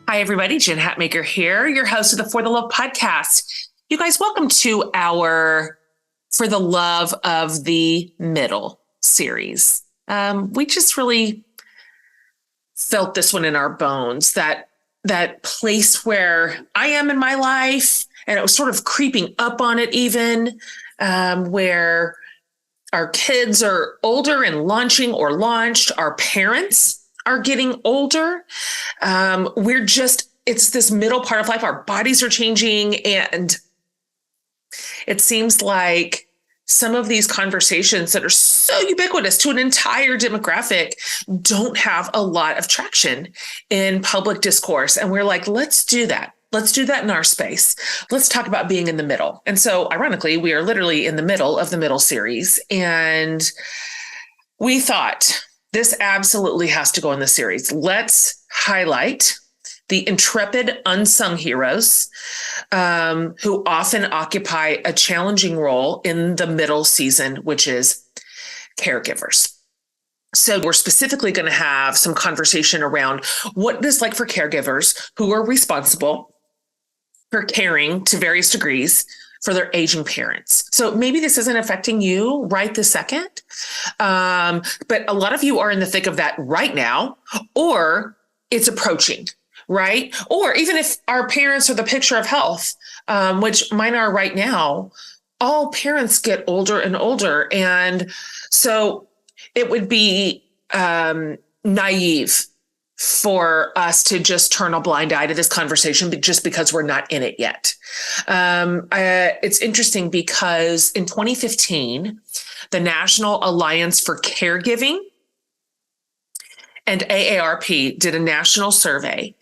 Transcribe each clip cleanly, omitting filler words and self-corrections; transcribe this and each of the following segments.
Hi, everybody. Jen Hatmaker here, your host of the For the Love podcast. You guys, welcome to our For the Love of the Middle series. We just really felt this one in our bones, that place where I am in my life, and it was sort of creeping up on it even, where our kids are older and launching or launched, our parents are getting older. It's this middle part of life. Our bodies are changing. And it seems like some of these conversations that are so ubiquitous to an entire demographic don't have a lot of traction in public discourse. And we're like, let's do that. Let's do that in our space. Let's talk about being in the middle. And so ironically, we are literally in the middle of the middle series. And we thought this absolutely has to go in the series. Let's highlight the intrepid unsung heroes who often occupy a challenging role in the middle season, which is caregivers. So we're specifically going to have some conversation around what it is like for caregivers who are responsible for caring to various degrees for their aging parents. So maybe this isn't affecting you right this second, but a lot of you are in the thick of that right now, or it's approaching, right? Or even if our parents are the picture of health, which mine are right now, all parents get older and older. And so it would be naive for us to just turn a blind eye to this conversation just because we're not in it yet. It's interesting because in 2015, the National Alliance for Caregiving and AARP did a national survey,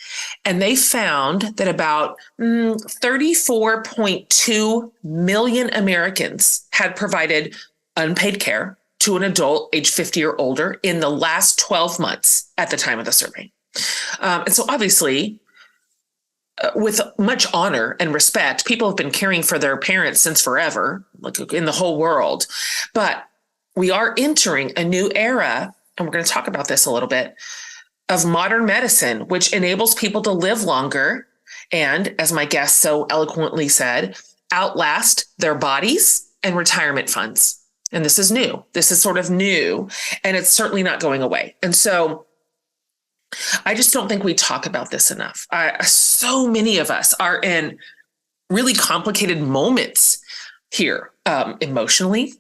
and they found that about 34.2 million Americans had provided unpaid care to an adult age 50 or older in the last 12 months at the time of the survey. And so obviously, with much honor and respect, people have been caring for their parents since forever, like in the whole world. But we are entering a new era, and we're going to talk about this a little bit, of modern medicine, which enables people to live longer and, as my guest so eloquently said, outlast their bodies and retirement funds. And this is new. This is sort of new, and it's certainly not going away. And so I just don't think we talk about this enough. So many of us are in really complicated moments here, emotionally,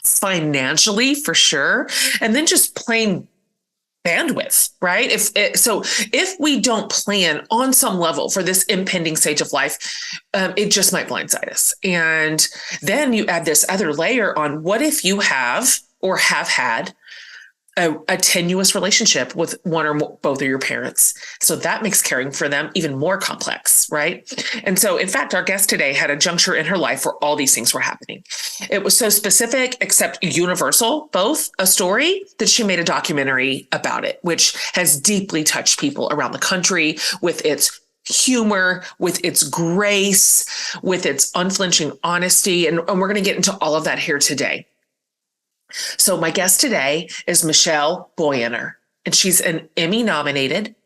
financially, for sure, and then just plain bandwidth, right? If we don't plan on some level for this impending stage of life, it just might blindside us. And then you add this other layer on, what if you have or have had a tenuous relationship with one or both of your parents? So that makes caring for them even more complex, right? And so, in fact, our guest today had a juncture in her life where all these things were happening. It was so specific, except universal, both a story, that she made a documentary about it, which has deeply touched people around the country with its humor, with its grace, with its unflinching honesty. And we're going to get into all of that here today. So my guest today is Michelle Boyaner, and she's an Emmy-nominated,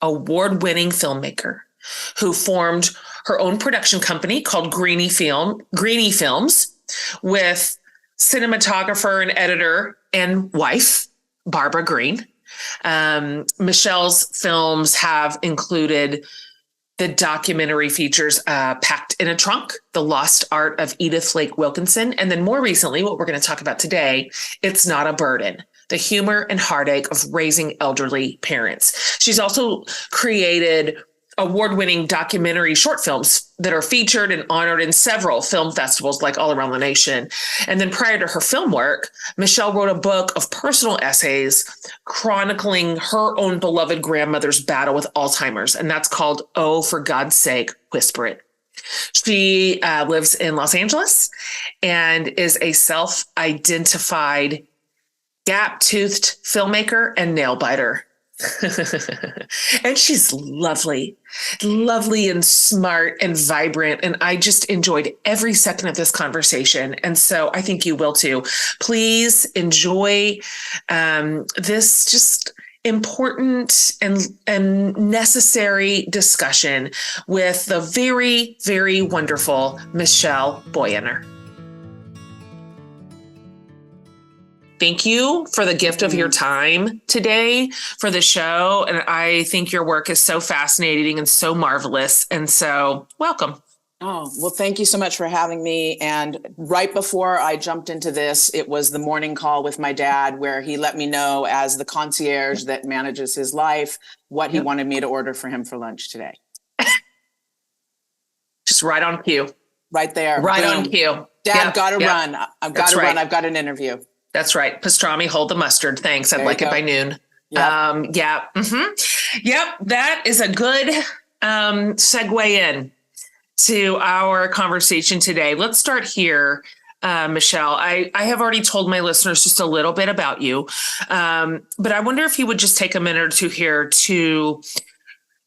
award-winning filmmaker who formed her own production company called Greenie Films with cinematographer and editor and wife, Barbara Greene. Michelle's films have included the documentary features Packed in a Trunk, The Lost Art of Edith Lake Wilkinson. And then more recently, what we're going to talk about today, It's Not a Burden, the humor and heartache of raising elderly parents. She's also created award-winning documentary short films that are featured and honored in several film festivals like all around the nation. And then prior to her film work, Michelle wrote a book of personal essays chronicling her own beloved grandmother's battle with Alzheimer's, and that's called Oh, For God's Sake, Whisper It. She lives in Los Angeles and is a self-identified gap-toothed filmmaker and nail biter. And she's lovely and smart and vibrant. And I just enjoyed every second of this conversation. And so I think you will too. Please enjoy this just important and necessary discussion with the very, very wonderful Michelle Boyaner. Thank you for the gift of your time today for the show. And I think your work is so fascinating and so marvelous. And so welcome. Oh, well, thank you so much for having me. And right before I jumped into this, it was the morning call with my dad where he let me know, as the concierge that manages his life, what he wanted me to order for him for lunch today. Just right on cue. Right there. Right Boom. on cue. Dad, gotta run. I've got to run. I've got an interview. That's right. Pastrami, hold the mustard. Thanks. I'd like it by noon. Yep. Yep. That is a good segue in to our conversation today. Let's start here, Michelle. I have already told my listeners just a little bit about you, but I wonder if you would just take a minute or two here to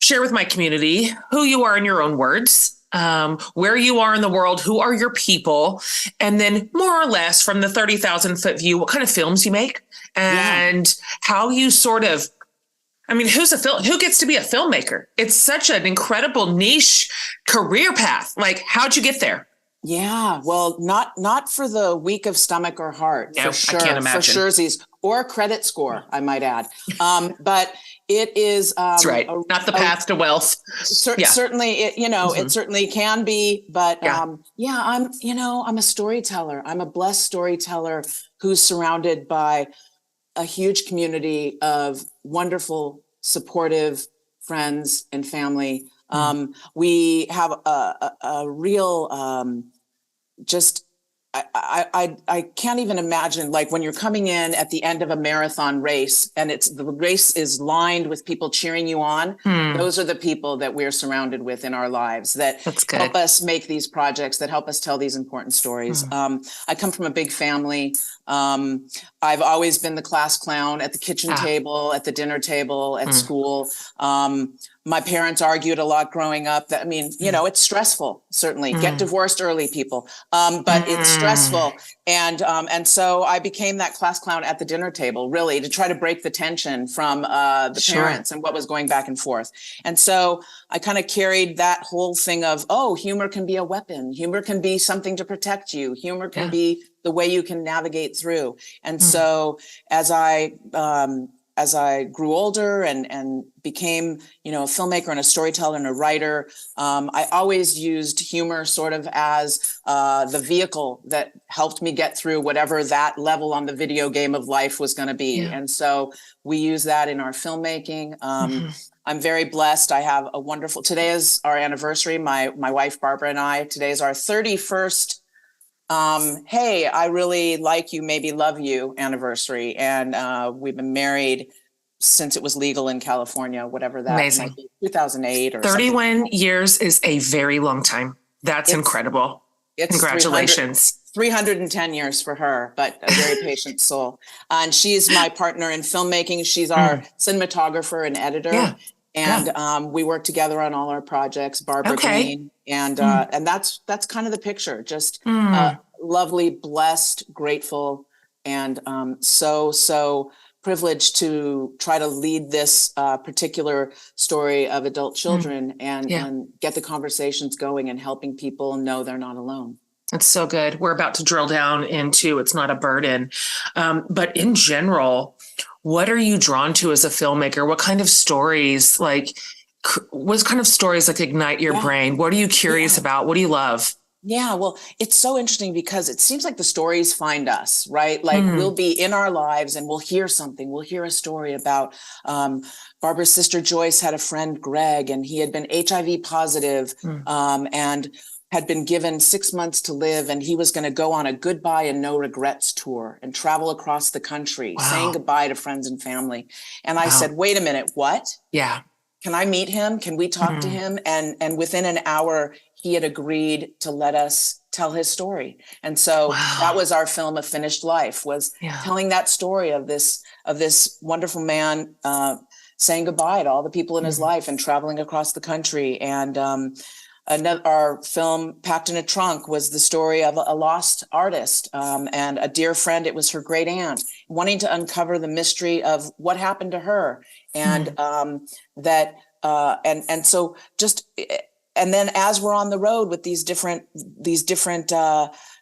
share with my community who you are in your own words, where you are in the world, who are your people, and then more or less from the 30,000-foot view, what kind of films you make and how you sort of, I mean, who gets to be a filmmaker? It's such an incredible niche career path. Like, how'd you get there? Yeah, well, not for the weak of stomach or heart, No, for sure. I can't imagine. For surezies, or credit score, I might add. But it is that's right. Not the path to wealth. Certainly, it certainly can be. But I'm a storyteller. I'm a blessed storyteller who's surrounded by a huge community of wonderful, supportive friends and family. We have a real I can't even imagine, like, when you're coming in at the end of a marathon race and the race is lined with people cheering you on. Those are the people that we're surrounded with in our lives that help us make these projects, that help us tell these important stories. I come from a big family. I've always been the class clown at the kitchen table, at the dinner table, at school. My parents argued a lot growing up. It's stressful, certainly. Get divorced early, people. But it's stressful. And so I became that class clown at the dinner table, really, to try to break the tension from the parents and what was going back and forth. And so I kind of carried that whole thing of, humor can be a weapon. Humor can be something to protect you. Humor can be the way you can navigate through. And so as I grew older and became, a filmmaker and a storyteller and a writer, I always used humor sort of as the vehicle that helped me get through whatever that level on the video game of life was going to be. And so we use that in our filmmaking. I'm very blessed. I have a wonderful, today is our anniversary. My wife, Barbara, and I, today is our 31st hey, I really like you, maybe love you anniversary. And we've been married since it was legal in California, whatever that might be, 2008 or 31 something. years is a very long time. That's incredible. Congratulations. 310 years for her, but a very patient soul. And she's my partner in filmmaking. She's our cinematographer and editor. And we work together on all our projects, Barbara Greene. And that's kind of the picture, just lovely, blessed, grateful, and so privileged to try to lead this particular story of adult children and get the conversations going and helping people know they're not alone. That's so good. We're about to drill down into It's Not a Burden. But in general, what are you drawn to as a filmmaker? What kind of stories, ignite your brain? What are you curious about? What do you love? Yeah, well, it's so interesting because it seems like the stories find us, right? Like we'll be in our lives and we'll hear something. We'll hear a story about Barbara's sister Joyce had a friend, Greg, and he had been HIV positive and had been given 6 months to live, and he was going to go on a goodbye and no regrets tour and travel across the country, saying goodbye to friends and family. And I said, wait a minute, what? Yeah. Can I meet him? Can we talk to him? And within an hour, he had agreed to let us tell his story. And so that was our film, A Finished Life, was telling that story of this wonderful man saying goodbye to all the people in his life and traveling across the country. And our film Packed in a Trunk was the story of a lost artist, and a dear friend. It was her great aunt wanting to uncover the mystery of what happened to her, and so just, and then as we're on the road with these different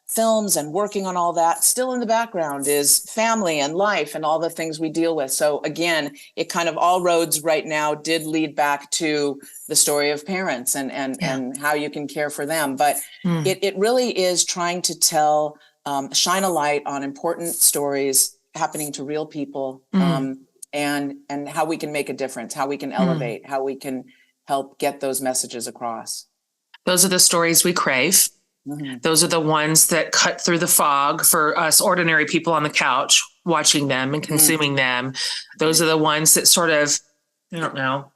films and working on all that, still in the background is family and life and all the things we deal with. So again, it kind of, all roads right now did lead back to the story of parents and how you can care for them. But it really is trying to tell, shine a light on important stories happening to real people, and how we can make a difference, how we can elevate, how we can help get those messages across. Those are the stories we crave. Those are the ones that cut through the fog for us ordinary people on the couch watching them and consuming them. Those are the ones that sort of, I don't know,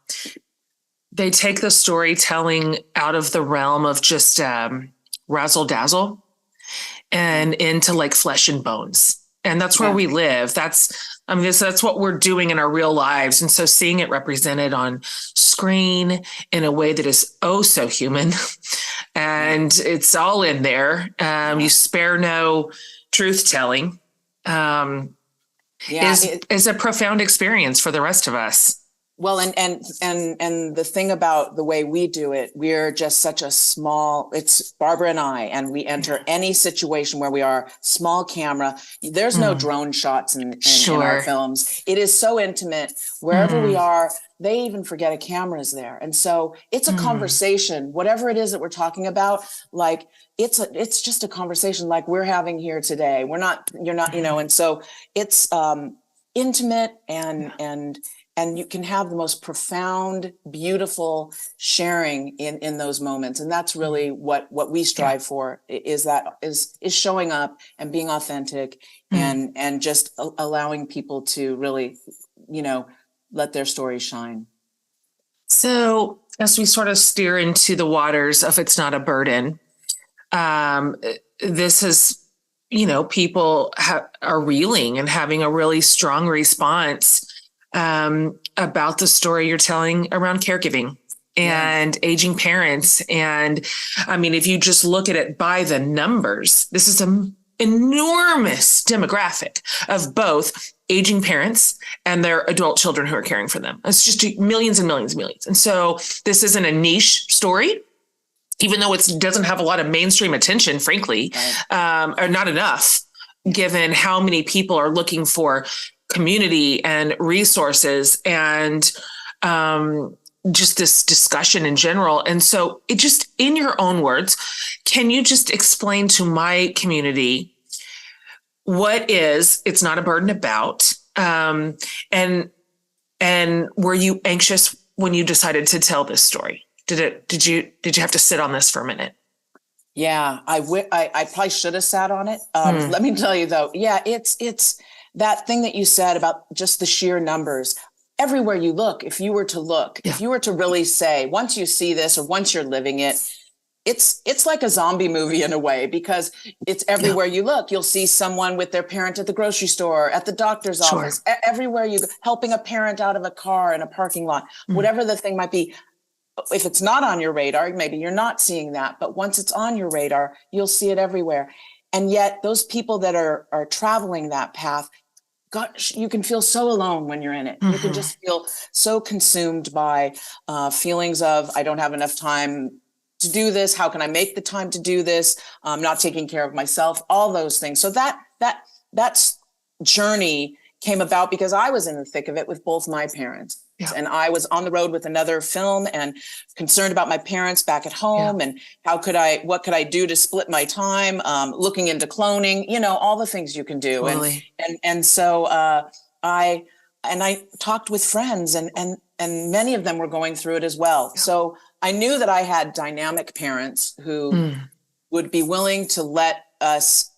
they take the storytelling out of the realm of just razzle dazzle and into like flesh and bones. And that's where we live. That's what we're doing in our real lives. And so seeing it represented on screen in a way that is oh so human, and it's all in there. You spare no truth telling. Is a profound experience for the rest of us. Well, and the thing about the way we do it, we're just such a small, it's Barbara and I, and we enter any situation where we are, small camera. There's no drone shots in our films. It is so intimate. Wherever we are, they even forget a camera is there. And so it's a conversation, whatever it is that we're talking about, like it's just a conversation like we're having here today. You're not, and so it's intimate and you can have the most profound, beautiful sharing in those moments. And that's really what we strive for, is showing up and being authentic and just allowing people to really, let their story shine. So as we sort of steer into the waters of It's Not a Burden, this is, people are reeling and having a really strong response about the story you're telling around caregiving and aging parents. And I mean, if you just look at it by the numbers, this is an enormous demographic of both aging parents and their adult children who are caring for them. It's just millions and millions and millions. And so this isn't a niche story, even though it doesn't have a lot of mainstream attention, frankly, or not enough, given how many people are looking for community and resources and just this discussion in general. And so it just, in your own words, can you just explain to my community what is It's Not a Burden about? And were you anxious when you decided to tell this story? Did you have to sit on this for a minute? Yeah, I probably should have sat on it. Let me tell you though. Yeah, it's that thing that you said about just the sheer numbers. Everywhere you look, if you were to really say, once you see this or once you're living it, it's like a zombie movie in a way, because it's everywhere you look. You'll see someone with their parent at the grocery store, at the doctor's office, everywhere you go, helping a parent out of a car in a parking lot, whatever the thing might be. If it's not on your radar, maybe you're not seeing that, but once it's on your radar, you'll see it everywhere. And yet those people that are traveling that path, gosh, you can feel so alone when you're in it. You can just feel so consumed by feelings of, I don't have enough time to do this. How can I make the time to do this? I'm not taking care of myself, all those things. So that's journey came about because I was in the thick of it with both my parents. Yeah. And I was on the road with another film and concerned about my parents back at home and what could I do to split my time, looking into cloning, all the things you can do. Totally. And so I talked with friends and many of them were going through it as well. Yeah. So I knew that I had dynamic parents who would be willing to let us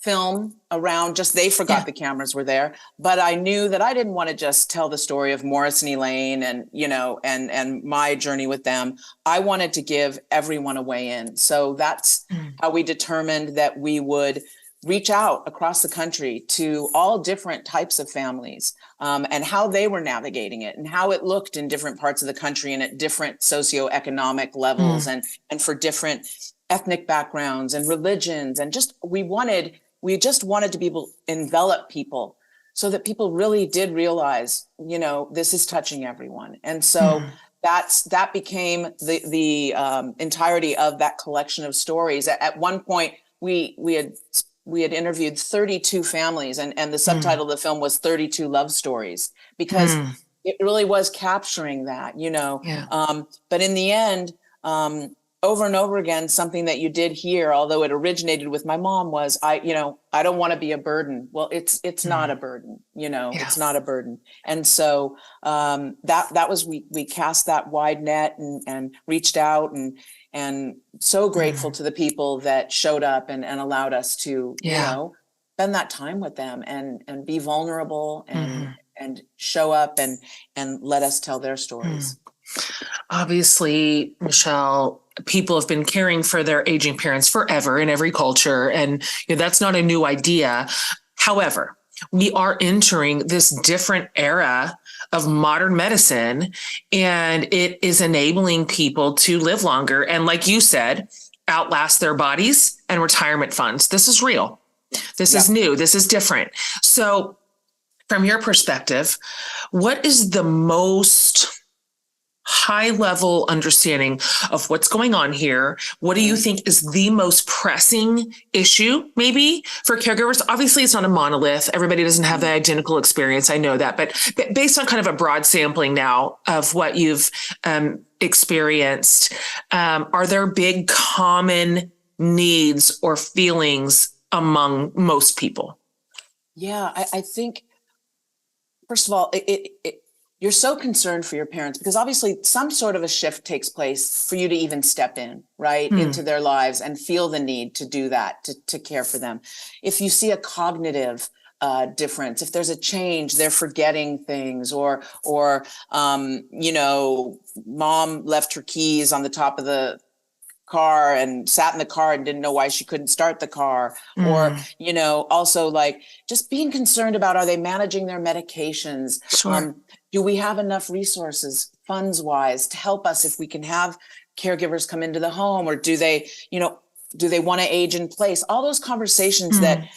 film around, just they forgot the cameras were there, but I knew that I didn't want to just tell the story of Morris and Elaine and and my journey with them. I wanted to give everyone a way in. So that's how we determined that we would reach out across the country to all different types of families, and how they were navigating it and how it looked in different parts of the country and at different socioeconomic levels, and for different ethnic backgrounds and religions. And just, we just wanted to be able to envelop people so that people really did realize, this is touching everyone. And so that became the entirety of that collection of stories. At one point, we had interviewed 32 families, and the subtitle of the film was 32 Love Stories, because it really was capturing that, but in the end, over and over again, something that you did hear, although it originated with my mom, was I don't want to be a burden. Well, it's not a burden, it's not a burden. And so that was, we cast that wide net and reached out, and so grateful to the people that showed up and allowed us to, spend that time with them and be vulnerable and show up and let us tell their stories. Obviously, Michelle, people have been caring for their aging parents forever in every culture, and that's not a new idea. However, we are entering this different era of modern medicine, and it is enabling people to live longer. And like you said, outlast their bodies and retirement funds. This is real. This is new. This is different. So from your perspective, what is the most high level understanding of what's going on here? What do you think is the most pressing issue maybe for caregivers? Obviously, it's not a monolith. Everybody doesn't have the identical experience. I know that, but based on kind of a broad sampling now of what you've experienced, are there big common needs or feelings among most people? Yeah, I think, first of all, you're so concerned for your parents because obviously some sort of a shift takes place for you to even step in, right, into their lives and feel the need to do that, to care for them. If you see a cognitive difference, if there's a change, they're forgetting things, or mom left her keys on the top of the car and sat in the car and didn't know why she couldn't start the car, or also like just being concerned about, are they managing their medications? Sure. Do we have enough resources funds wise to help us if we can have caregivers come into the home, or do they want to age in place? All those conversations that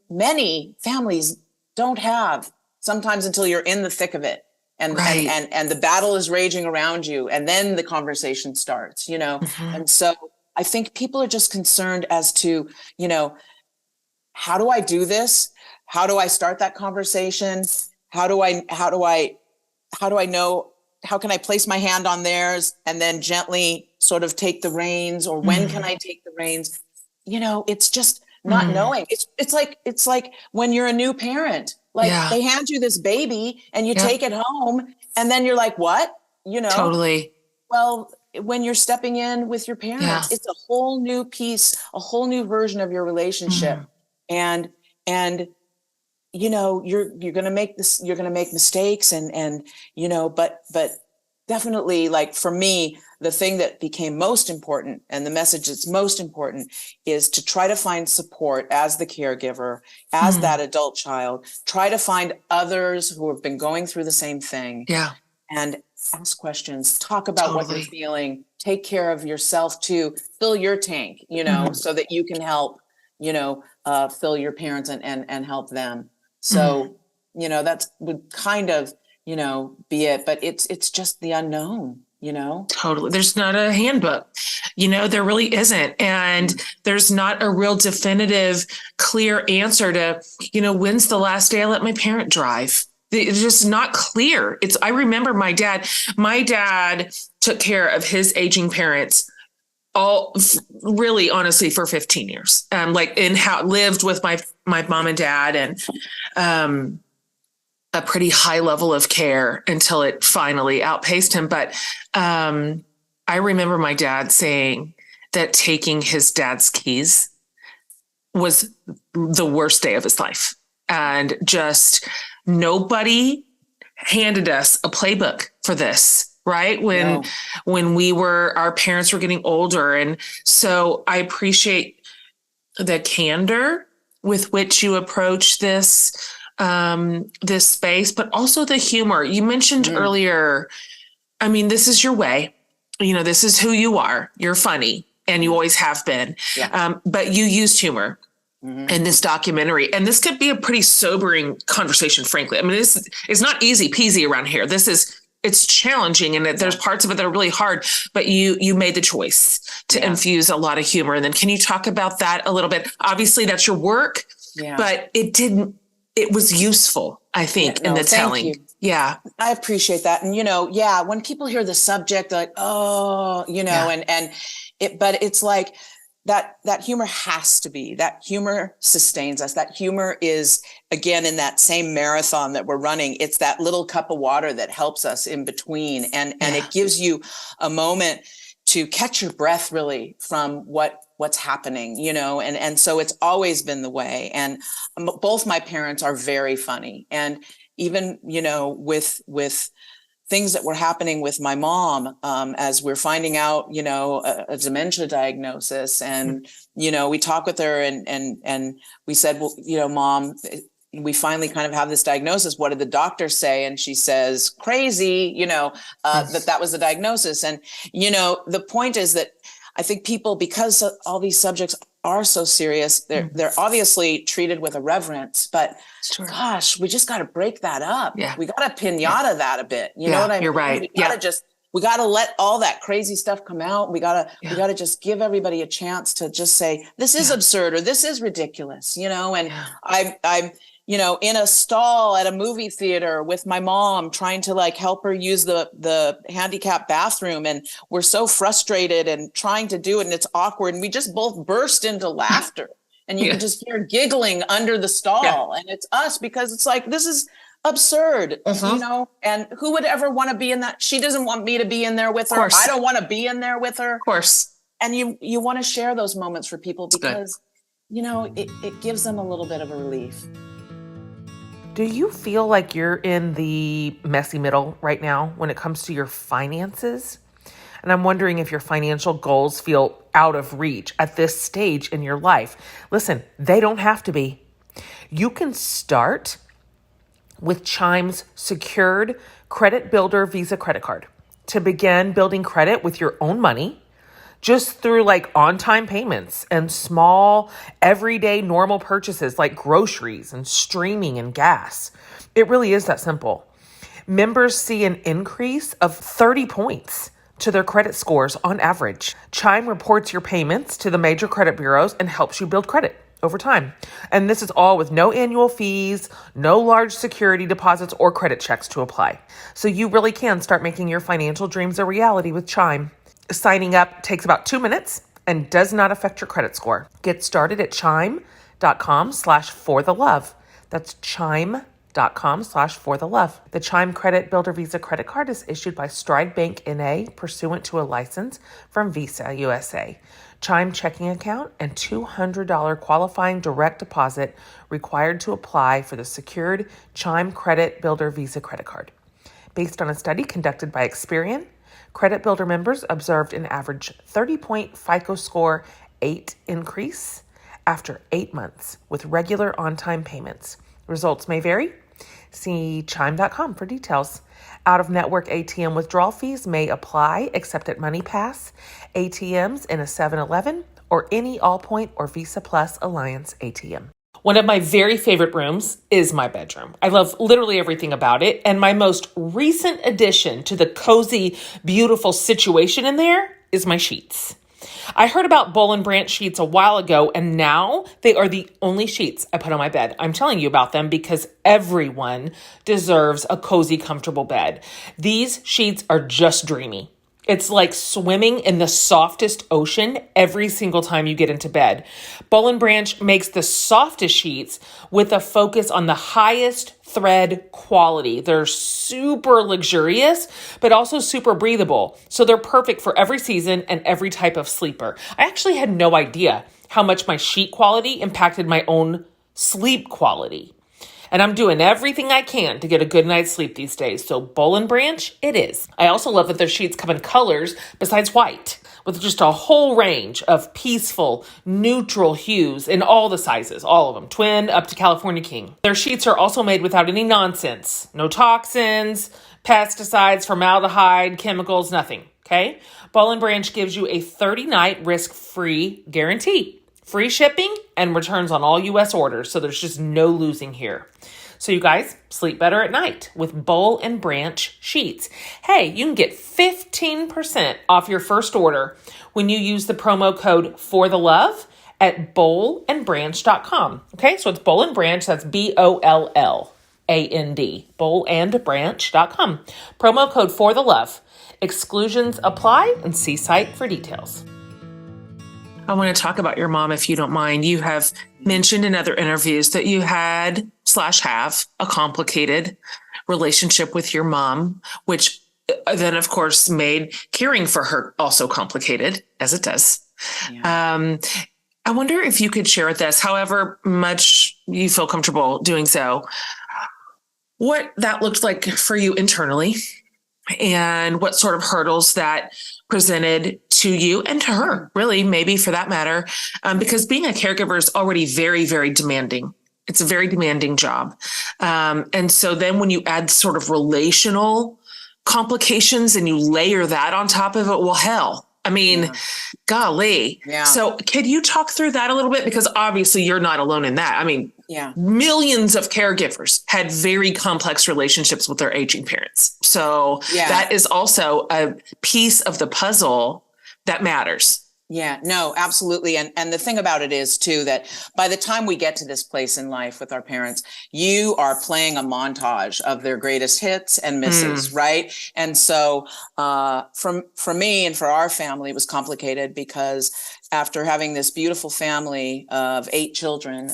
many families don't have sometimes until you're in the thick of it. And the battle is raging around you, and then the conversation starts, And so I think people are just concerned as to, how do I do this? How do I start that conversation? How can I place my hand on theirs and then gently sort of take the reins, or when can I take the reins? It's just not knowing. It's like when you're a new parent. They hand you this baby and you take it home, and then you're like, what? Totally. Well, when you're stepping in with your parents, it's a whole new piece, a whole new version of your relationship. And you're going to make mistakes but definitely, like for me, the thing that became most important and the message that's most important is to try to find support as the caregiver, as that adult child, try to find others who have been going through the same thing. Yeah. And ask questions, talk about what you're feeling, take care of yourself too, fill your tank, so that you can help, fill your parents and help them. So, that would kind of, be it, but it's just the unknown, Totally. There's not a handbook, there really isn't. And there's not a real definitive, clear answer to, when's the last day I let my parent drive? It's just not clear. I remember my dad took care of his aging parents really honestly for 15 years, lived with my mom and dad, and, a pretty high level of care until it finally outpaced him. But I remember my dad saying that taking his dad's keys was the worst day of his life. And just nobody handed us a playbook for this, right? When our parents were getting older. And so I appreciate the candor with which you approach this space, but also the humor. You mentioned earlier, I mean, this is your way. This is who you are. You're funny, and you always have been. Yeah. But you used humor in this documentary, and this could be a pretty sobering conversation, frankly. I mean, this is not easy peasy around here. It's challenging, and there's parts of it that are really hard, but you made the choice to infuse a lot of humor. And then can you talk about that a little bit? Obviously that's your work, but it was useful, I think, in the telling. You. Yeah. I appreciate that. And, when people hear the subject, they're like, but it's like that humor has to be, that humor sustains us. That humor is, again, in that same marathon that we're running, it's that little cup of water that helps us in between. And it gives you a moment to catch your breath really from what's happening, and so it's always been the way. And both my parents are very funny. And even, with things that were happening with my mom, as we're finding out, a dementia diagnosis, and, we talk with her and we said, well, Mom, we finally kind of have this diagnosis. What did the doctor say? And she says, crazy, that was the diagnosis. And, the point is that I think people, because all these subjects are so serious, they're obviously treated with a reverence, but gosh, we just got to break that up. Yeah. We got to pinata that a bit. You know what I mean? You're right. We got to let all that crazy stuff come out. We got to just give everybody a chance to just say, this is absurd, or this is ridiculous, and I'm in a stall at a movie theater with my mom, trying to help her use the handicapped bathroom. And we're so frustrated and trying to do it, and it's awkward. And we just both burst into laughter, and you can just hear giggling under the stall. And it's us, because it's like, this is absurd, and who would ever want to be in that? She doesn't want me to be in there with her. I don't want to be in there with her. Of course. And you want to share those moments for people, because, it gives them a little bit of a relief. Do you feel like you're in the messy middle right now when it comes to your finances? And I'm wondering if your financial goals feel out of reach at this stage in your life. Listen, they don't have to be. You can start with Chime's secured credit builder Visa credit card to begin building credit with your own money, just through on-time payments and small, everyday normal purchases like groceries and streaming and gas. It really is that simple. Members see an increase of 30 points to their credit scores on average. Chime reports your payments to the major credit bureaus and helps you build credit over time. And this is all with no annual fees, no large security deposits or credit checks to apply. So you really can start making your financial dreams a reality with Chime. Signing up takes about 2 minutes and does not affect your credit score. Get started at chime.com/forthelove. That's chime.com/forthelove. The Chime Credit Builder Visa credit card is issued by Stride Bank NA pursuant to a license from Visa USA. Chime checking account and $200 qualifying direct deposit required to apply for the secured Chime Credit Builder Visa credit card. Based on a study conducted by Experian, Credit Builder members observed an average 30-point FICO score 8 increase after 8 months with regular on-time payments. Results may vary. See chime.com for details. Out-of-network ATM withdrawal fees may apply except at MoneyPass, ATMs in a 7-Eleven, or any Allpoint or Visa Plus Alliance ATM. One of my very favorite rooms is my bedroom. I love literally everything about it. And my most recent addition to the cozy, beautiful situation in there is my sheets. I heard about Boll & Branch sheets a while ago, and now they are the only sheets I put on my bed. I'm telling you about them because everyone deserves a cozy, comfortable bed. These sheets are just dreamy. It's like swimming in the softest ocean every single time you get into bed. Boll & Branch makes the softest sheets with a focus on the highest thread quality. They're super luxurious, but also super breathable. So they're perfect for every season and every type of sleeper. I actually had no idea how much my sheet quality impacted my own sleep quality. And I'm doing everything I can to get a good night's sleep these days. So Boll & Branch, it is. I also love that their sheets come in colors besides white. with just a whole range of peaceful, neutral hues in all the sizes, all of them, twin up to California King. Their sheets are also made without any nonsense. No toxins, pesticides, formaldehyde, chemicals, nothing. Okay? Boll and Branch gives you a 30-night risk-free guarantee. Free shipping and returns on all U.S. orders, so there's just no losing here. So you guys, sleep better at night with Boll and Branch sheets. Hey, you can get 15% off your first order when you use the promo code FORTHELOVE at bollandbranch.com. Okay, so it's Boll and Branch, that's BOLLAND, bollandbranch.com. Promo code FORTHELOVE. Exclusions apply, and see site for details. I want to talk about your mom, if you don't mind. You have mentioned in other interviews that you had / have a complicated relationship with your mom, which then, of course, made caring for her also complicated, as it does. Yeah. I wonder if you could share with us, however much you feel comfortable doing so, what that looked like for you internally and what sort of hurdles that presented to you and to her, really, maybe for that matter, because being a caregiver is already very, very demanding. It's a very demanding job. And so then when you add sort of relational complications and you layer that on top of it, well, hell, I mean, golly. Yeah. So could you talk through that a little bit? Because obviously you're not alone in that. I mean, millions of caregivers had very complex relationships with their aging parents. So that is also a piece of the puzzle that matters. Yeah, no, absolutely. And the thing about it is too, that by the time we get to this place in life with our parents, you are playing a montage of their greatest hits and misses, right? And so for me and for our family, it was complicated because after having this beautiful family of 8 children,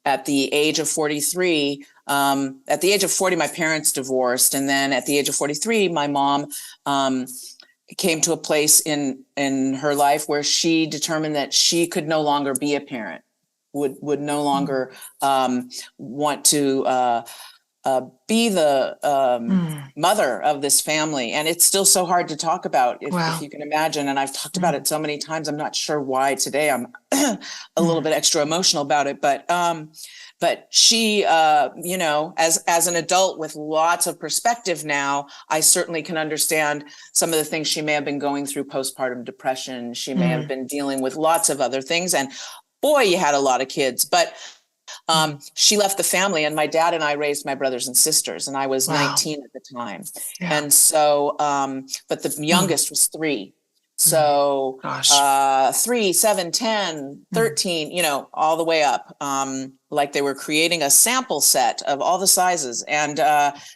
at the age of 43, at the age of 40, my parents divorced. And then at the age of 43, my mom came to a place in her life where she determined that she could no longer be a parent, would no longer want to be the mother of this family. And it's still so hard to talk about, if you can imagine. And I've talked about it so many times. I'm not sure why today I'm a little bit extra emotional about it, but she, you know, as an adult with lots of perspective now, I certainly can understand some of the things she may have been going through: postpartum depression. She may have been dealing with lots of other things. And boy, you had a lot of kids. But she left the family, and my dad and I raised my brothers and sisters, and I was 19 at the time. Yeah. And so, but the youngest was 3. So 3, 7, 10, 13, you know, all the way up, like they were creating a sample set of all the sizes. And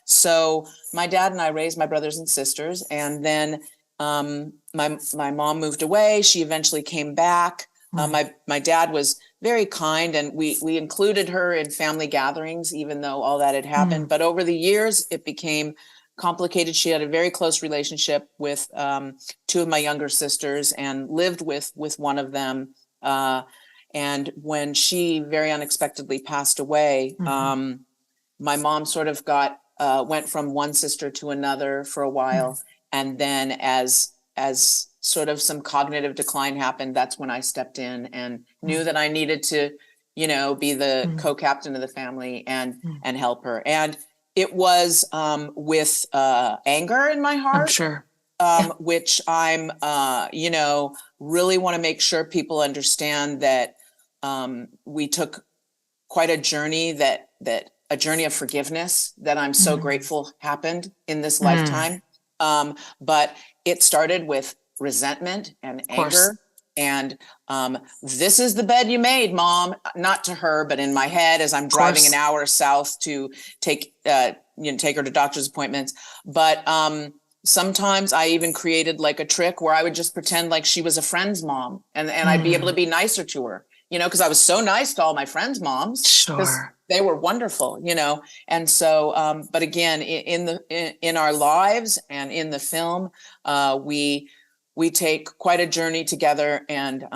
so my dad and I raised my brothers and sisters. And then my mom moved away. She eventually came back. My dad was very kind, and we included her in family gatherings, even though all that had happened. But over the years, it became complicated. She had a very close relationship with 2 of my younger sisters and lived with one of them. And when she very unexpectedly passed away, my mom sort of went from one sister to another for a while. And then as sort of some cognitive decline happened, that's when I stepped in and knew that I needed to, you know, be the co-captain of the family and help her. And it was with anger in my heart, I'm sure. Which I'm, you know, really want to make sure people understand that we took quite a journey, a journey of forgiveness that I'm so grateful happened in this lifetime. But it started with resentment and anger. And this is the bed you made, Mom. Not to her, but in my head as I'm driving an hour south to take her to doctor's appointments. But sometimes I even created like a trick where I would just pretend like she was a friend's mom, and I'd be able to be nicer to her, you know, because I was so nice to all my friends' moms. Sure. They were wonderful, you know. And so, but again, in our lives and in the film, we take quite a journey together, and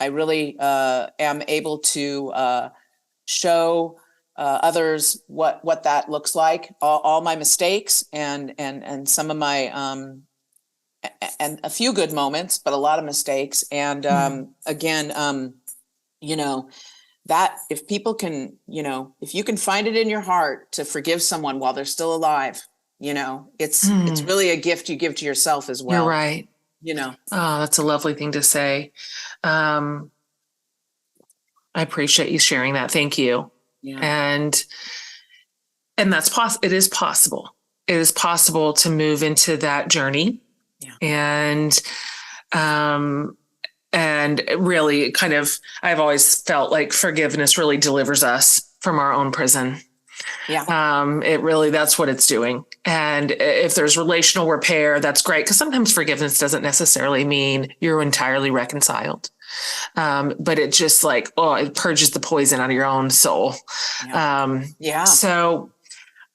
I really am able to show others what that looks like, all my mistakes and some of my and a few good moments, but a lot of mistakes. And again, you know, that if people can, you know, if you can find it in your heart to forgive someone while they're still alive, you know, it's really a gift you give to yourself as well. You're right. You know. Oh, that's a lovely thing to say. I appreciate you sharing that. Thank you. Yeah. And that's possible. It is possible. It is possible to move into that journey. Yeah. And really kind of, I've always felt like forgiveness really delivers us from our own prison. Yeah. It really, that's what it's doing. And if there's relational repair, that's great. Because sometimes forgiveness doesn't necessarily mean you're entirely reconciled. But it just like, it purges the poison out of your own soul. Yeah. So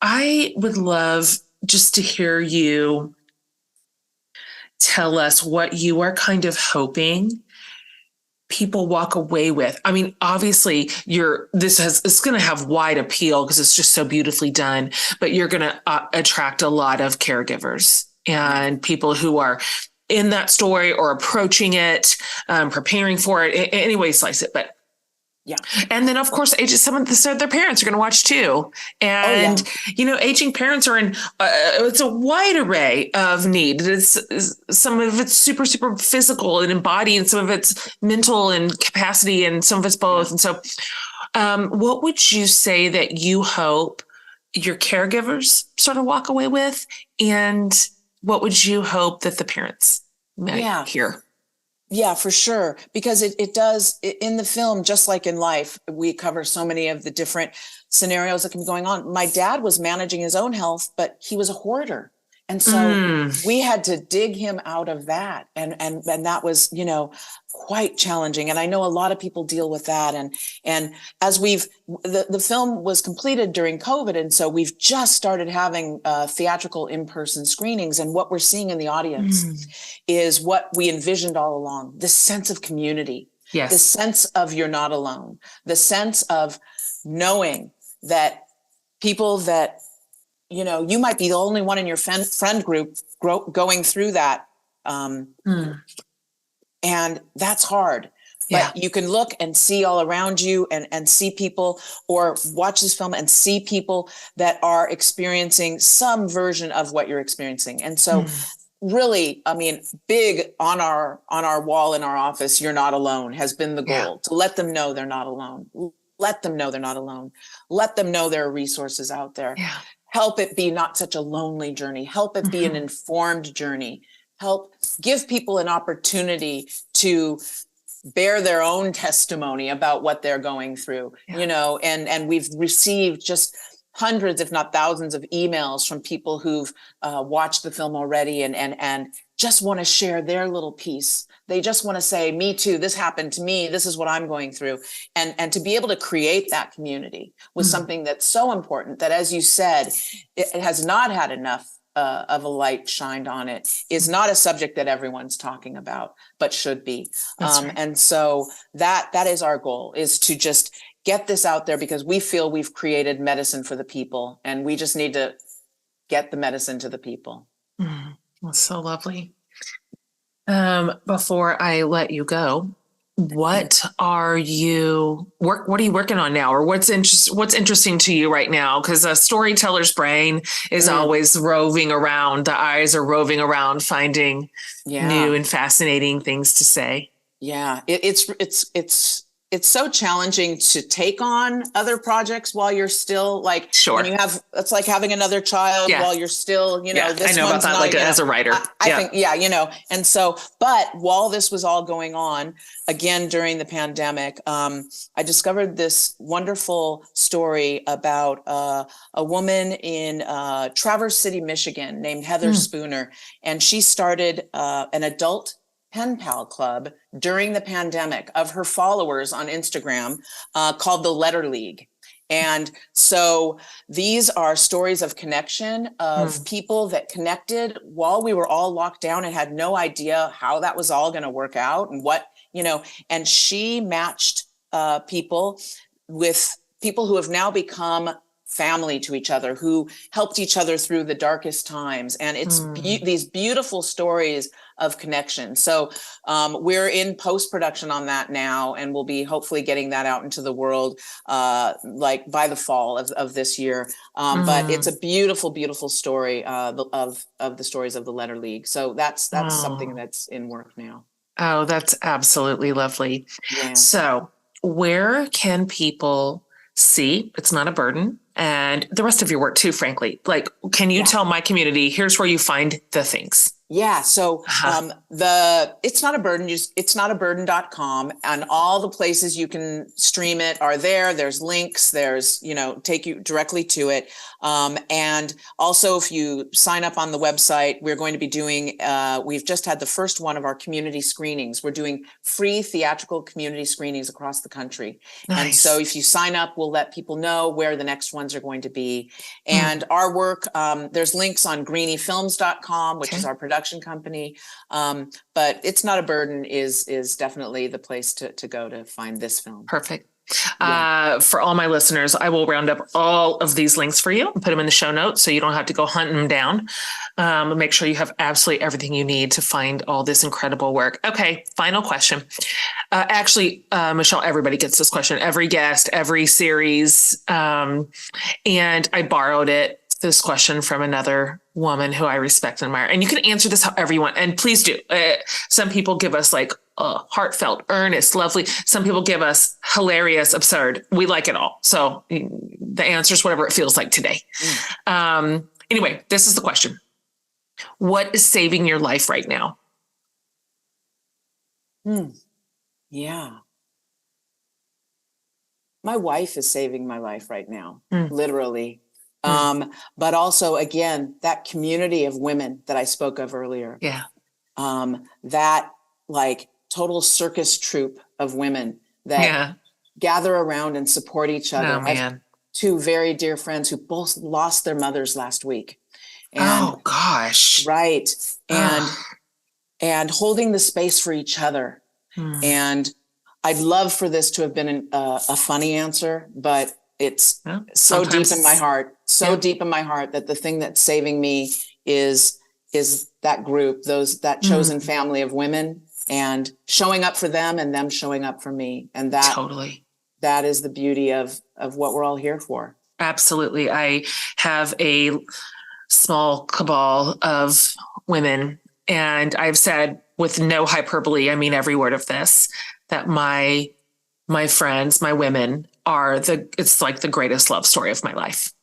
I would love just to hear you tell us what you are kind of hoping people walk away with. I mean, obviously it's going to have wide appeal because it's just so beautifully done, but you're going to attract a lot of caregivers and people who are in that story or approaching it, preparing for it, any way you slice it. But yeah. And then, of course, some of their parents are going to watch too. And, aging parents are in, it's a wide array of need. Some of it's super, super physical and embodied, and some of it's mental and capacity, and some of it's both. And so what would you say that you hope your caregivers sort of walk away with? And what would you hope that the parents might hear? Yeah, for sure. Because it does in the film, just like in life, we cover so many of the different scenarios that can be going on. My dad was managing his own health, but he was a hoarder. And so we had to dig him out of that. And that was, quite challenging. And I know a lot of people deal with that. And as the film was completed during COVID. And so we've just started having theatrical in-person screenings. And what we're seeing in the audience is what we envisioned all along, this sense of community, the sense of you're not alone, the sense of knowing that people that, you might be the only one in your friend group going through that. And that's hard, but you can look and see all around you and see people, or watch this film and see people that are experiencing some version of what you're experiencing. And so really, I mean, big on our wall in our office, "You're not alone" has been the goal, to let them know they're not alone. Let them know they're not alone. Let them know there are resources out there. Yeah. Help it be not such a lonely journey. Help it be an informed journey. Help give people an opportunity to bear their own testimony about what they're going through, and we've received just hundreds, if not thousands, of emails from people who've watched the film already and just want to share their little piece. They just want to say, "Me too, this happened to me. This is what I'm going through." And to be able to create that community was something that's so important, that, as you said, it has not had enough of a light shined on it, is not a subject that everyone's talking about, but should be. Right. And so that is our goal, is to just get this out there, because we feel we've created medicine for the people, and we just need get the medicine to the people. That's so lovely. Before I let you go, what are you working on now, or what's interesting to you right now? Because a storyteller's brain is always roving around. The eyes are roving around, finding new and fascinating things to say. Yeah, it's so challenging to take on other projects while you're still when you have, it's like having another child while you're still, this I know about that, as a writer. I think, and so, but while this was all going on, again, during the pandemic, I discovered this wonderful story about a woman in Traverse City, Michigan, named Heather Spooner, and she started an adult pen pal club during the pandemic of her followers on Instagram called the Letter League. And so these are stories of connection, of people that connected while we were all locked down and had no idea how that was all going to work out, and what, and she matched people with people who have now become family to each other, who helped each other through the darkest times. And it's these beautiful stories of connection. So we're in post-production on that now, and we'll be hopefully getting that out into the world like by the fall of this year. But it's a beautiful, beautiful story of the stories of the Letter League. So that's something that's in work now. Oh, that's absolutely lovely. Yeah. So where can people see It's Not a Burden and the rest of your work too, frankly? Like, can you tell my community, here's where you find the things? Yeah. So It's Not a Burden, it's not a burden.com, and all the places you can stream it are there. There's links, there's, take you directly to it. And also if you sign up on the website, we're going to be doing, we've just had the first one of our community screenings. We're doing free theatrical community screenings across the country. Nice. And so if you sign up, we'll let people know where the next ones are going to be. And our work, there's links on greeniefilms.com, which is our production company. But It's Not a Burden is definitely the place to go to find this film. Perfect. For all my listeners, I will round up all of these links for you and put them in the show notes so you don't have to go hunting them down. Make sure you have absolutely everything you need to find all this incredible work. Okay, final question. Michelle, everybody gets this question, every guest, every series. And I borrowed this question from another woman who I respect and admire. And you can answer this however you want. And please do. Some people give us like heartfelt, earnest, lovely. Some people give us hilarious, absurd. We like it all. So the answer is whatever it feels like today. Anyway, this is the question. What is saving your life right now? Yeah. My wife is saving my life right now, literally. But also, again, that community of women that I spoke of earlier. Yeah. That like total circus troupe of women that gather around and support each other. Oh, man. I have two very dear friends who both lost their mothers last week. And, oh gosh. Right. And holding the space for each other. And I'd love for this to have been a funny answer, but it's so deep in my heart, deep in my heart that the thing that's saving me is that group, that chosen family of women, and showing up for them and them showing up for me. And that is the beauty of what we're all here for. Absolutely. I have a small cabal of women, and I've said with no hyperbole, I mean every word of this, that my friends, my women it's like the greatest love story of my life.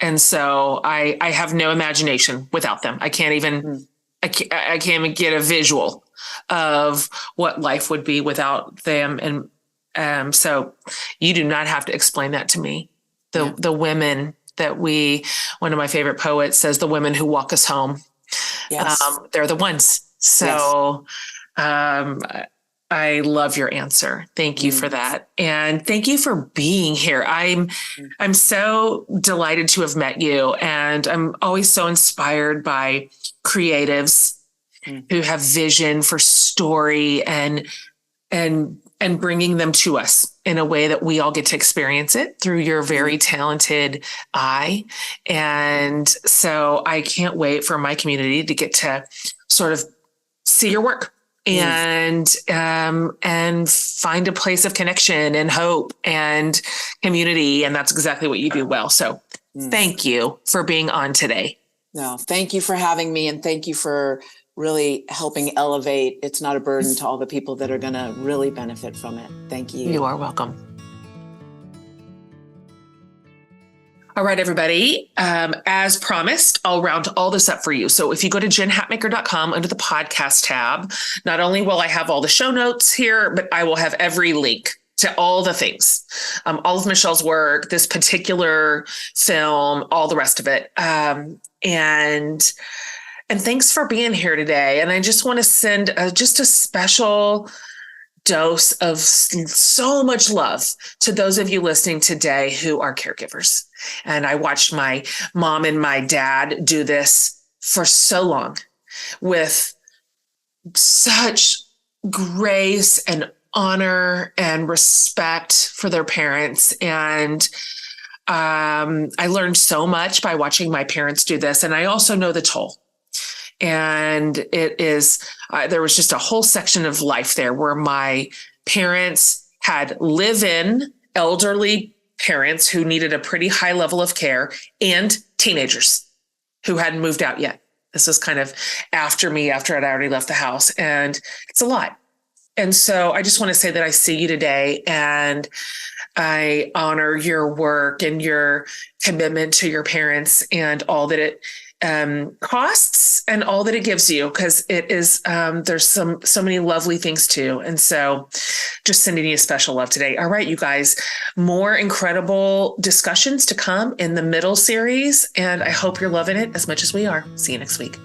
And so I have no imagination without them. I can't even get a visual of what life would be without them. And so you do not have to explain that to me. The women that one of my favorite poets says, the women who walk us home, they're the ones. So, I love your answer. Thank you for that. And thank you for being here. I'm so delighted to have met you. And I'm always so inspired by creatives who have vision for story and bringing them to us in a way that we all get to experience it through your very talented eye. And so I can't wait for my community to get to sort of see your work and find a place of connection and hope and community. And that's exactly what you do well. So thank you for being on today. No, thank you for having me. And thank you for really helping elevate It's Not a Burden to all the people that are going to really benefit from it. Thank you. You are welcome. All right, everybody. As promised, I'll round all this up for you. So if you go to jenhatmaker.com under the podcast tab, not only will I have all the show notes here, but I will have every link to all the things, all of Michelle's work, this particular film, all the rest of it. And thanks for being here today. And I just want to send just a special dose of so much love to those of you listening today who are caregivers. And I watched my mom and my dad do this for so long with such grace and honor and respect for their parents. And I learned so much by watching my parents do this. And I also know the toll. And it is, there was just a whole section of life there where my parents had live-in elderly parents who needed a pretty high level of care and teenagers who hadn't moved out yet. This was kind of after I'd already left the house, and it's a lot. And so I just want to say that I see you today, and I honor your work and your commitment to your parents and all that it costs and all that it gives you, because it is, there's so many lovely things too. And so just sending you special love today. All right, you guys, more incredible discussions to come in the middle series. And I hope you're loving it as much as we are. See you next week.